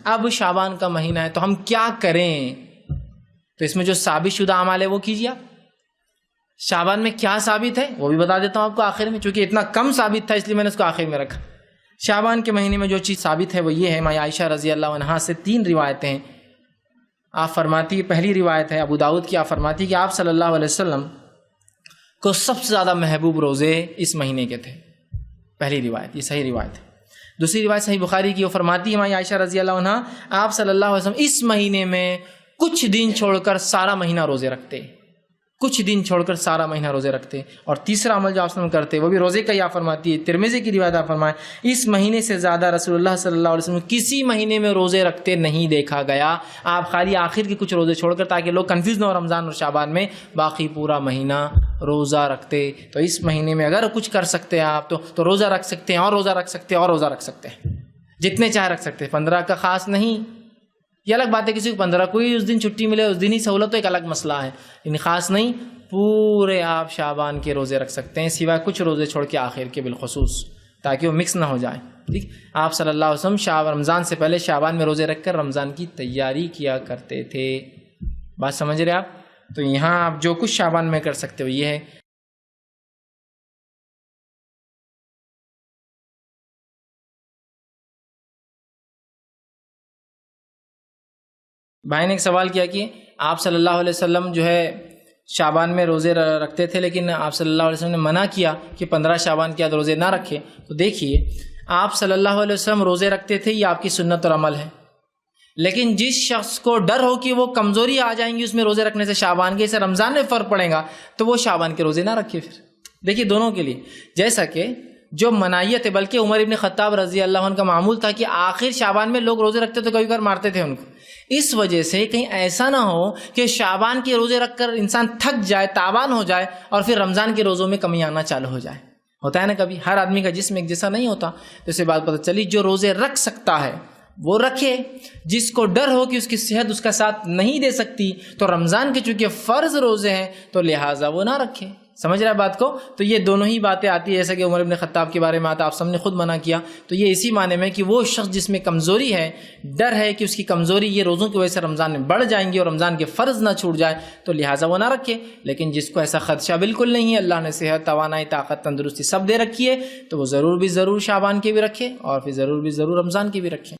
اب شعبان کا مہینہ ہے تو ہم کیا کریں؟ تو اس میں جو ثابت شدہ اعمال ہے وہ کیجیے آپ۔ شعبان میں کیا ثابت ہے وہ بھی بتا دیتا ہوں آپ کو آخر میں، چونکہ اتنا کم ثابت تھا اس لیے میں نے اس کو آخر میں رکھا۔ شعبان کے مہینے میں جو چیز ثابت ہے وہ یہ ہے، ماں عائشہ رضی اللہ عنہا سے 3 روایتیں ہیں۔ آپ فرماتی ہے، پہلی روایت ہے ابو داؤد کی، آپ فرماتی کہ آپ صلی اللہ علیہ وسلم کو سب سے زیادہ محبوب روزے اس مہینے کے تھے۔ پہلی روایت، یہ صحیح روایت ہے۔ دوسری روایت صحیح بخاری کی، وہ فرماتی ہے ماں عائشہ رضی اللہ عنہا، آپ صلی اللہ علیہ وسلم اس مہینے میں کچھ دن چھوڑ کر سارا مہینہ روزے رکھتے، کچھ دن چھوڑ کر سارا مہینہ روزے رکھتے۔ اور تیسرا عمل جو آپ وسلم کرتے وہ بھی روزے کا ہی، آپ فرماتی ہے، ترمذی کی روایت آپ فرمائیں، اس مہینے سے زیادہ رسول اللہ صلی اللہ علیہ وسلم کسی مہینے میں روزے رکھتے نہیں دیکھا گیا۔ آپ خالی آخر کے کچھ روزے چھوڑ کر، تاکہ لوگ کنفیوز نہ ہو رمضان اور شعبان میں، باقی پورا مہینہ روزہ رکھتے۔ تو اس مہینے میں اگر کچھ کر سکتے ہیں آپ تو روزہ رکھ سکتے ہیں، اور روزہ رکھ سکتے ہیں، اور روزہ رکھ سکتے ہیں، جتنے چاہے رکھ سکتے ہیں۔ 15 کا خاص نہیں، یہ الگ بات ہے، کسی کو 15 کوئی اس دن چھٹی ملے اس دن ہی سہولت، تو ایک الگ مسئلہ ہے، لیکن خاص نہیں، پورے آپ شعبان کے روزے رکھ سکتے ہیں، سوائے کچھ روزے چھوڑ کے آخر کے بالخصوص، تاکہ وہ مکس نہ ہو جائے۔ ٹھیک، آپ صلی اللہ علیہ وسلم رمضان سے پہلے شعبان میں روزے رکھ کر رمضان کی تیاری کیا کرتے تھے۔ بات سمجھ رہے آپ؟ تو یہاں آپ جو کچھ شعبان میں کر سکتے ہو یہ ہے۔ بھائی نے ایک سوال کیا کہ آپ صلی اللہ علیہ وسلم جو ہے شعبان میں روزے رکھتے تھے، لیکن آپ صلی اللہ علیہ وسلم نے منع کیا کہ 15 شعبان کے بعد روزے نہ رکھے۔ تو دیکھیے، آپ صلی اللہ علیہ وسلم روزے رکھتے تھے، یہ آپ کی سنت اور عمل ہے، لیکن جس شخص کو ڈر ہو کہ وہ کمزوری آ جائیں گی اس میں روزے رکھنے سے، شعبان کے، اسے رمضان میں فرق پڑے گا، تو وہ شعبان کے روزے نہ رکھے۔ پھر دیکھیے دونوں کے لیے، جیسا کہ جو منائیت ہے، بلکہ عمر ابن خطاب رضی اللہ عنہ کا معمول تھا کہ آخر شعبان میں لوگ روزے رکھتے تو کبھی کبھار مارتے تھے ان کو، اس وجہ سے کہیں ایسا نہ ہو کہ شعبان کے روزے رکھ کر انسان تھک جائے، تاوان ہو جائے، اور پھر رمضان کے روزوں میں کمی آنا چالو ہو جائے۔ ہوتا ہے نا کبھی، ہر آدمی کا جسم ایک جیسا نہیں ہوتا، تو اسے بات پتہ چلی جو روزے رکھ سکتا ہے وہ رکھے، جس کو ڈر ہو کہ اس کی صحت اس کا ساتھ نہیں دے سکتی، تو رمضان کے چونکہ فرض روزے ہیں تو لہٰذا وہ نہ رکھے۔ سمجھ رہے ہیں بات کو؟ تو یہ دونوں ہی باتیں آتی ہیں، جیسا کہ عمر ابن خطاب کے بارے میں آتا، آپ سب نے خود منع کیا، تو یہ اسی معنی میں کہ وہ شخص جس میں کمزوری ہے، ڈر ہے کہ اس کی کمزوری یہ روزوں کی وجہ سے رمضان میں بڑھ جائیں گی اور رمضان کے فرض نہ چھوٹ جائے، تو لہٰذا وہ نہ رکھے۔ لیکن جس کو ایسا خدشہ بالکل نہیں ہے، اللہ نے صحت، توانائی، طاقت، تندرستی سب دے رکھی ہے، تو وہ ضرور بھی ضرور شعبان کے بھی رکھے، اور پھر ضرور بھی ضرور رمضان کے بھی رکھے۔